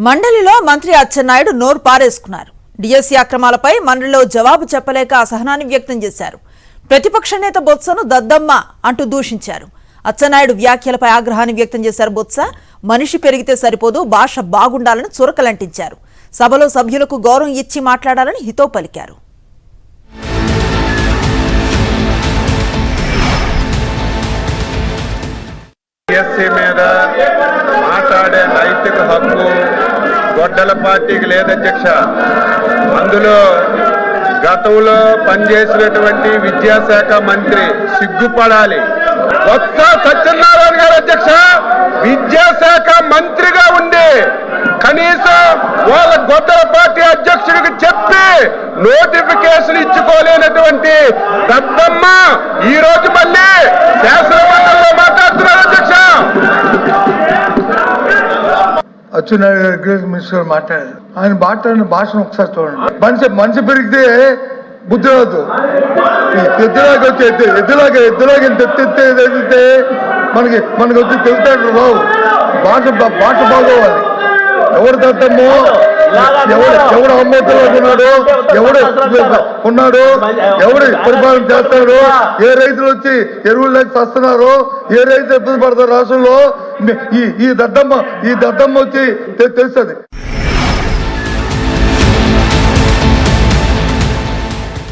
మండలిలో మంత్రి అచ్చెన్నాయుడు నోరు పారేసుకున్నారు. డిఎస్సీ అక్రమాలపై మండలిలో జవాబు చెప్పలేక అసహనాన్ని వ్యక్తం చేశారు. ప్రతిపక్ష నేత బొత్సను దద్దమ్మ అంటూ దూషించారు. అచ్చెన్నాయుడు వ్యాఖ్యలపై ఆగ్రహాన్ని వ్యక్తం చేశారు. బొత్స మనిషి పెరిగితే సరిపోదు, భాష బాగుండాలని చురకలంటించారు. సభలో సభ్యులకు గౌరవం ఇచ్చి మాట్లాడాలని హితవు పలికారు. మీద మాట్లాడే నైతిక హక్కు గొడ్డల పార్టీకి లేదు అధ్యక్ష. అందులో గతంలో పనిచేసినటువంటి విద్యాశాఖ మంత్రి సిగ్గుపడాలి. బొత్స సత్యనారాయణ గారు అధ్యక్ష విద్యాశాఖ మంత్రిగా ఉండి కనీసం వాళ్ళ గొడ్డల పార్టీ అధ్యక్షుడికి చెప్పి నోటిఫికేషన్ ఇచ్చుకోలేనటువంటి దద్దమ్మ ఈ రోజు మళ్ళీ శాసనమండలిలో మాట్లాడుతున్నారు అధ్యక్ష. అచ్చెన్నాయుడు గారు అగ్రికల్చర్ మినిస్టర్ గారు మాట్లాడారు. ఆయన మాట్లాడిన భాషను ఒకసారి చూడండి. మనిషి పెరిగితే బుద్ధి రాదు. ఎద్దులాగా వచ్చి ఎద్దులాగా తెచ్చితే మనకి వచ్చి తెలుతాడు రావు. భాష బాగోవాలి. ఎవరు తట్టమో ఎవడు అమ్మోతులు ఉన్నాడు, ఎవడు పరిపాలన చేస్తాడు, ఏ రైతులు వచ్చి ఎరువులు లేక వస్తున్నారు, ఏ రైతు ఇబ్బంది పడతారు రాష్ట్రంలో, ఈ దద్దమ్మ వచ్చి తెలుస్తుంది.